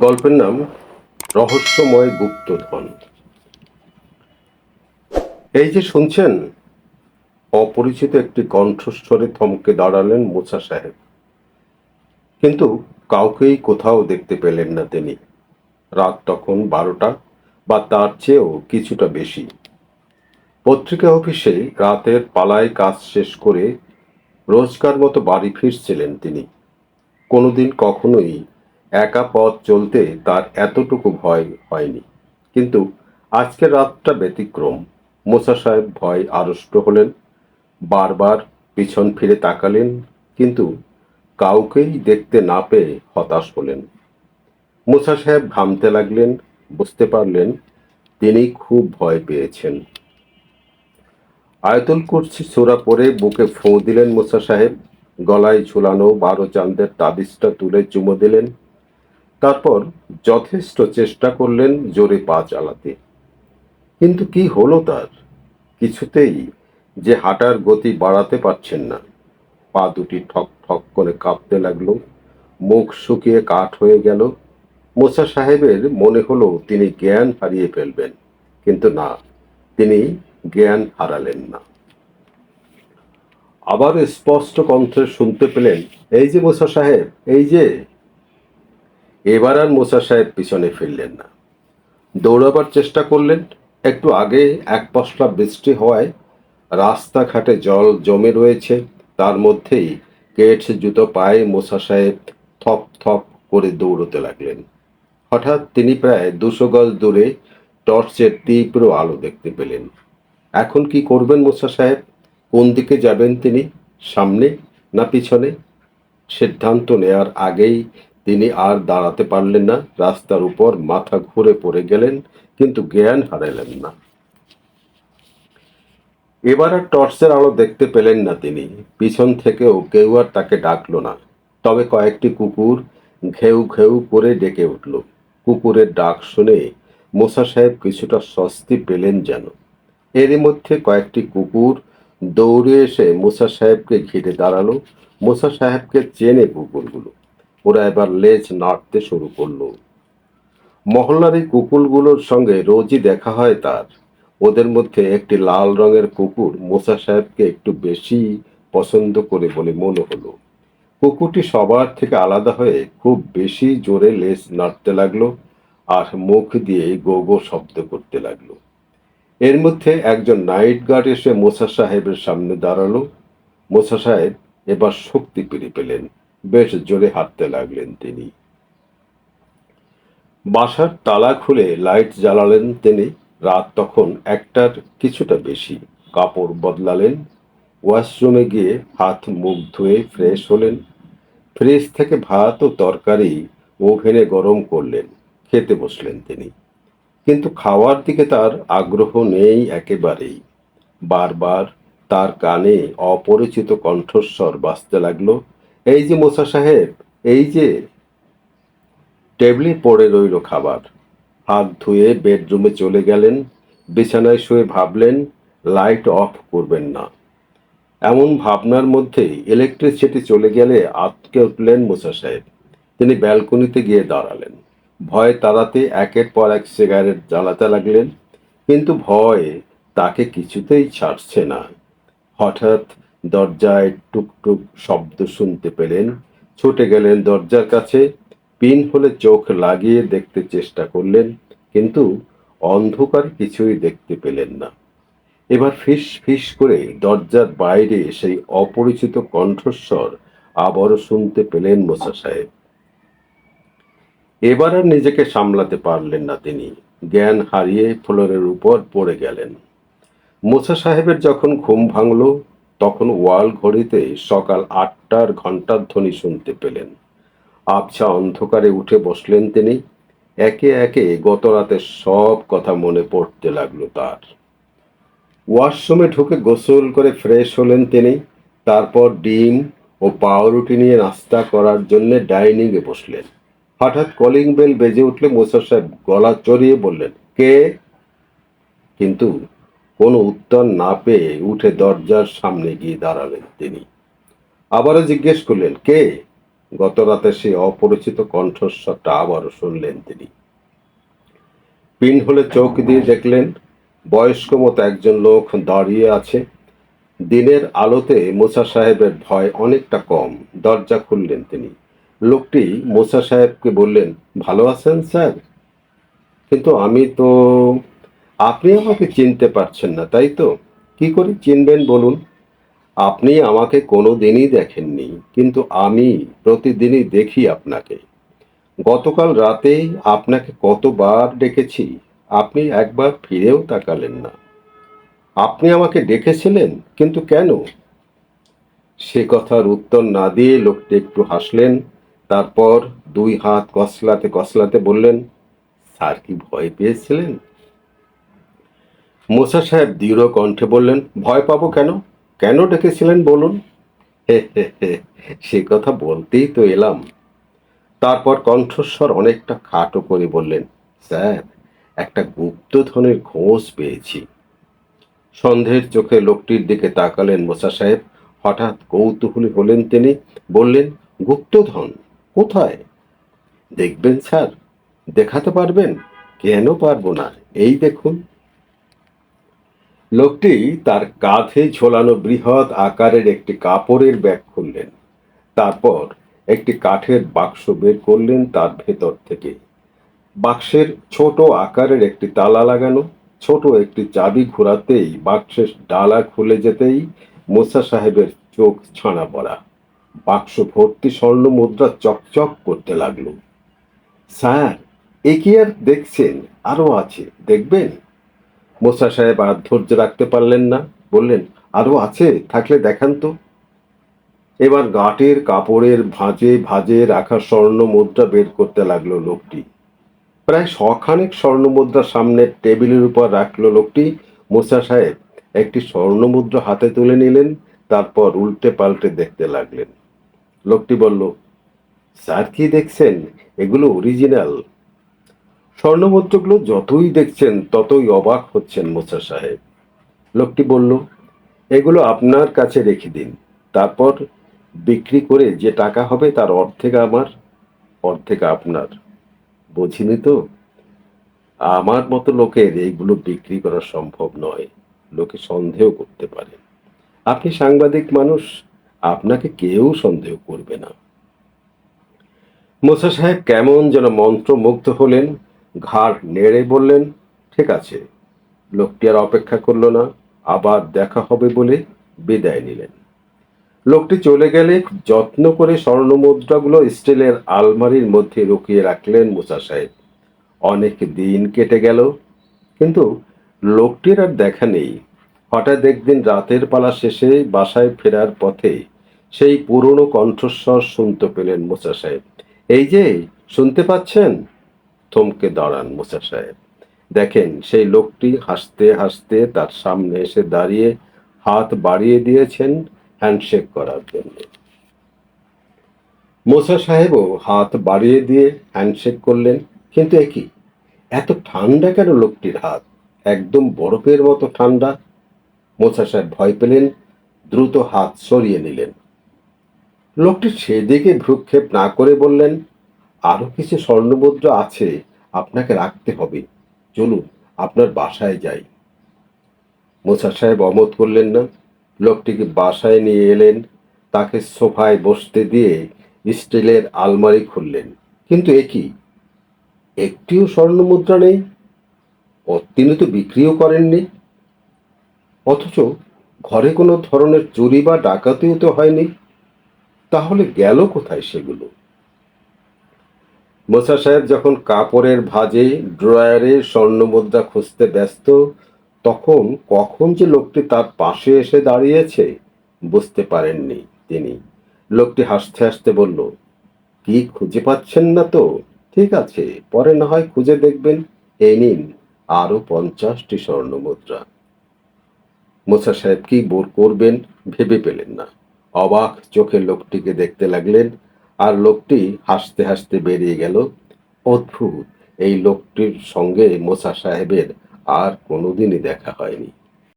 গল্পের নাম রহস্যময় গুপ্তধন। এই যে শুনছেন, অপরিচিত একটি কণ্ঠস্বরে থমকে দাঁড়ালেন মোছা সাহেব। কিন্তু কাউকেই কোথাও দেখতে পেলেন না তিনি। রাত তখন 12টা বা তার চেয়েও কিছুটা বেশি। পত্রিকা অফিসে রাতের পালায় কাজ শেষ করে রোজকার মতো বাড়ি ফিরছিলেন তিনি। কোনোদিন কখনোই একা পথ চলতে তার এতটুকু ভয় হয়নি, কিন্তু আজকের রাতটা ব্যতিক্রম। মোসা সাহেব ভয় আড়ষ্ট হলেন, বারবার পিছন ফিরে তাকালেন, কিন্তু কাউকেই দেখতে না পেয়ে হতাশ হলেন। মোসা সাহেব ঘামতে লাগলেন, বুঝতে পারলেন তিনি খুব ভয় পেয়েছেন। আয়তুল কুরসি সূরা পড়ে বুকে ফু দিলেন মোসা সাহেব। গলায় ঝুলানো 12 চাঁদের তাবিজটা তুলে চুমো দিলেন। তারপর যথেষ্ট চেষ্টা করলেন জোরে পা চালাতে। কিন্তু কি হলো তার? কিছুতেই যে হাঁটার গতি বাড়াতে পারছেন না। পা দুটি ঠক ঠক করে কাঁপতে লাগলো, মুখ শুকিয়ে কাঠ হয়ে গেল। মোসা সাহেবের মনে হলো তিনি জ্ঞান হারিয়ে ফেলবেন, কিন্তু না, তিনি জ্ঞান হারালেন না। আবার স্পষ্ট কণ্ঠে শুনতে পেলেন, এই যে মোসা সাহেব, এই যে। এবার আর মোসা সাহেব পিছনে ফিরলেন না, দৌড়াবার চেষ্টা করলেন। একটু আগে এক পশলা বৃষ্টি হওয়ায় রাস্তাঘাটে জল জমে রয়েছে। তার মধ্যেই কেটস জুতো পায়ে মোসা সাহেব থপ থপ করে দৌড়তে লাগলেন। হঠাৎ তিনি প্রায় 200 গজ দূরে টর্চের তীব্র আলো দেখতে পেলেন। এখন কি করবেন মোসা সাহেব? কোন দিকে যাবেন তিনি? সামনে না পিছনে? সিদ্ধান্ত নেয়ার আগেই তিনি আর দাঁড়াতে পারলেন না। রাস্তার উপর মাথা ঘুরে পড়ে গেলেন, কিন্তু জ্ঞান হারালেন না। এবার আর টর্চের আলো দেখতে পেলেন না তিনি। পিছন থেকেও কেউ আর তাকে ডাকলো না। তবে কয়েকটি কুকুর ঘেউ ঘেউ করে ডেকে উঠল। কুকুরের ডাক শুনে মোসা সাহেব কিছুটা স্বস্তি পেলেন যেন। এরই মধ্যে কয়েকটি কুকুর দৌড়ে এসে মোসা সাহেবকে ঘিরে দাঁড়ালো। মোসা সাহেবকে চেনে কুকুরগুলো। ওরা এবার লেজ নাড়তে শুরু করলো। মহল্লার এই কুকুরগুলোর সঙ্গে রোজই দেখা হয় তার। ওদের মধ্যে একটি লাল রঙের কুকুর মোসা সাহেবকে একটু বেশি পছন্দ করে বলে মনে হলো। কুকুরটি সবার থেকে আলাদা হয়ে খুব বেশি জোরে লেজ নাড়তে লাগলো আর মুখ দিয়ে গো গো শব্দ করতে লাগলো। এর মধ্যে একজন নাইট গার্ড এসে মোসা সাহেবের সামনে দাঁড়ালো। মোসা সাহেব এবার শক্তি ফিরে পেলেন। বেশ জোরে হাঁটতে লাগলেন তিনি। বাসার তালা খুলে লাইট জ্বালালেন তিনি। রাত তখন 1টার কিছুটা বেশি। কাপড় বদলালেন, ওয়াশরুমে গিয়ে হাত মুখ ধুয়ে ফ্রেশ হলেন। ফ্রিজ থেকে ভাত ও তরকারি ওভেনে গরম করলেন। খেতে বসলেন তিনি, কিন্তু খাওয়ার দিকে তার আগ্রহ নেই একেবারেই। বারবার তার কানে অপরিচিত কণ্ঠস্বর বাজতে লাগলো, এই যে মোসা সাহেব, এই যে। টেবিলে পড়ে রইল খাবার। হাত ধুয়ে বেডরুমে চলে গেলেন। বিছানায় শুয়ে ভাবলেন লাইট অফ করবেন না। এমন ভাবনার মধ্যেই ইলেকট্রিসিটি চলে গেলে আঁতকে উঠলেন মোসা সাহেব। তিনি ব্যালকনিতে গিয়ে দাঁড়ালেন। ভয় তাড়াতে একের পর এক সিগারেট জ্বালাতে লাগলেন, কিন্তু ভয় তাকে কিছুতেই ছাড়ছে না। হঠাৎ দরজায় টুকটুক শব্দ শুনতে পেলেন। ছুটে গেলেন দরজার কাছে। পিন হলে চোখ লাগিয়ে দেখতে চেষ্টা করলেন, কিন্তু অন্ধকারে কিছুই দেখতে পেলেন না। এবার ফিস ফিস করে দরজার বাইরে সেই অপরিচিত কণ্ঠস্বর আবারও শুনতে পেলেন মোসা সাহেব। এবার আর নিজেকে সামলাতে পারলেন না তিনি। জ্ঞান হারিয়ে ফ্লোরের উপর পড়ে গেলেন। মোসা সাহেবের যখন ঘুম ভাঙল, তখন ওয়াল ঘড়িতে সকাল 8টার ঘণ্টার ধ্বনি শুনতে পেলেন। আবছা অন্ধকারে উঠে বসলেন তিনি। একে একে গত রাতের সব কথা মনে পড়তে লাগলো তার। ওয়াশরুমে ঢুকে গোসল করে ফ্রেশ হলেন তিনি। তারপর ডিম ও পাউরুটি নিয়ে নাস্তা করার জন্য ডাইনিংয়ে বসলেন। হঠাৎ কলিং বেল বেজে উঠলে মোসা সাহেব গলা চড়িয়ে বললেন, কে? কিন্তু কোনো উত্তর না পেয়ে উঠে দরজার সামনে গিয়ে দাঁড়ালেন তিনি। আবারও জিজ্ঞেস করলেন, কে? গত রাতে সেই অপরিচিত কণ্ঠস্বরটা আবারও শুনলেন তিনি। পিন হলে চোখ দিয়ে দেখলেন বয়স্ক মতো একজন লোক দাঁড়িয়ে আছে। দিনের আলোতে মোসা সাহেবের ভয় অনেকটা কম। দরজা খুললেন তিনি। লোকটি মোসা সাহেবকে বললেন, ভালো আছেন স্যার? কিন্তু আমি তো, আপনি আমাকে চিনতে পারছেন না তাই তো? কি করে চিনবেন বলুন? আপনি আমাকে কোনোদিনই দেখেননি, কিন্তু আমি প্রতিদিনই দেখি আপনাকে। গতকাল রাতে আপনাকে কতবার ডেকেছি, আপনি একবার ফিরেও তাকালেন না। আপনি আমাকে ডেকেছিলেন, কিন্তু কেন? সে কথার উত্তর না দিয়ে লোকটি একটু হাসলেন। তারপর দুই হাত কসলাতে কসলাতে বললেন, স্যার কি ভয় পেয়েছিলেন? মোসা সাহেব দৃঢ় কণ্ঠে বললেন, ভয় পাবো কেন? কেন ডেকেছিলেন বলুন? হে হে হে, সে কথা বলতেই তো এলাম। তারপর কণ্ঠস্বর অনেকটা খাটো করে বললেন, স্যার, একটা গুপ্তধনের খোঁজ পেয়েছি। সন্দেহের চোখে লোকটির দিকে তাকালেন মোসা সাহেব। হঠাৎ কৌতূহলী হলেন তিনি। বললেন, গুপ্তধন? কোথায়? দেখবেন স্যার, দেখাতে পারবেন? কেন পারবো না, এই দেখুন। লোকটি তার কাঁধে ঝোলানো বৃহৎ আকারের একটি কাপড়ের ব্যাগ খুললেন। তারপর একটি কাঠের বাক্স বের করলেন তার ভেতর থেকে। বাক্সের ছোট আকারের একটি তালা লাগানো। ছোট একটি চাবি ঘোরাতেই বাক্সের ডালা খুলে যেতেই মোসা সাহেবের চোখ ছানা পড়া। বাক্স ভর্তি স্বর্ণ মুদ্রা চকচক করতে লাগলো। স্যার, এ কি আর দেখছেন? আরো আছে, দেখবেন? মোসা সাহেব আর ধৈর্য রাখতে পারলেন না। বললেন, আরো আছে? থাকলে দেখান তো। এবার গাঁটের কাপড়ের ভাঁজে ভাঁজে রাখা স্বর্ণ মুদ্রা বের করতে লাগলো লোকটি। প্রায় শখানেক স্বর্ণমুদ্রা সামনে টেবিলের উপর রাখলো লোকটি। মোসা সাহেব একটি স্বর্ণমুদ্রা হাতে তুলে নিলেন। তারপর উল্টে পাল্টে দেখতে লাগলেন। লোকটি বলল, স্যার কি দেখছেন? এগুলো অরিজিনাল। স্বর্ণমুদ্রাগুলো যতই দেখছেন ততই অবাক হচ্ছেন মোসা সাহেব। লোকটি বলল, এগুলো আপনার কাছে রেখে দিন। তারপর বিক্রি করে যে টাকা হবে তার অর্ধেক আমার, অর্ধেক আপনার। বুঝিনি তো, আমার মতো লোকের এইগুলো বিক্রি করা সম্ভব নয়। লোকে সন্দেহ করতে পারে। আপনি সাংবাদিক মানুষ, আপনাকে কেউ সন্দেহ করবে না। মোসা সাহেব কেমন যেন মন্ত্রমুগ্ধ হলেন। ঘাড় নেড়ে বললেন, ঠিক আছে। লোকটি আর অপেক্ষা করলো না, আবার দেখা হবে বলে বিদায় নিলেন। লোকটি চলে গেলে যত্ন করে স্বর্ণ মুদ্রাগুলো স্টিলের আলমারির মধ্যে লুকিয়ে রাখলেন মোসা সাহেব। অনেক দিন কেটে গেল, কিন্তু লোকটির আর দেখা নেই। হঠাৎ একদিন রাতের পালা শেষে বাসায় ফেরার পথে সেই পুরনো কণ্ঠস্বর শুনতে পেলেন মোসা সাহেব। এই যে, শুনতে পাচ্ছেন? থমকে দাঁড়ান মোসা সাহেব। দেখেন সেই লোকটি হাসতে হাসতে তার সামনে এসে দাঁড়িয়ে হাত বাড়িয়ে দিয়েছেন হ্যান্ডশেক করার জন্য। মোসা সাহেবও হাত বাড়িয়ে দিয়ে হ্যান্ডশেক করলেন। কিন্তু এ কি, এত ঠান্ডা কেন লোকটির হাত? একদম বরফের মতো ঠান্ডা। মোসা সাহেব ভয় পেলেন, দ্রুত হাত সরিয়ে নিলেন। লোকটি সেদিকে ভ্রুক্ষেপ না করে বললেন, আরো কিছু স্বর্ণমুদ্রা আছে, আপনাকে রাখতে হবে। চলুন, আপনার বাসায় যাই। মোসা সাহেব অমত করলেন না। লোকটিকে বাসায় নিয়ে এলেন। তাকে সোফায় বসতে দিয়ে স্টিলের আলমারি খুললেন। কিন্তু এ কি, একটিও স্বর্ণমুদ্রা নেই। তিনি তো বিক্রিও করেননি। অথচ ঘরে কোনো ধরনের চুরি বা ডাকাতিও তো হয়নি। তাহলে গেল কোথায় সেগুলো? মোসা সাহেব যখন কাপড়ের ভাঁজে ড্রয়ারে স্বর্ণমুদ্রা খুঁজতে ব্যস্ত, তখন কখন যে লোকটি তার পাশে এসে দাঁড়িয়েছে বুঝতে পারেননি তিনি। লোকটি হাসতে হাসতে বলল, কি খুঁজে পাচ্ছেন না তো? ঠিক আছে, পরে না হয় খুঁজে দেখবেন। এই নিন আরো 50টি স্বর্ণমুদ্রা। মোসা সাহেব কি বোর করবেন ভেবে পেলেন না। অবাক চোখে লোকটিকে দেখতে লাগলেন। আর লোকটি হাসতে হাসতে বেরিয়ে গেল। অদ্ভুত, এই লোকটির সঙ্গে মোসা সাহেবের আর কোনোদিনই দেখা হয়নি।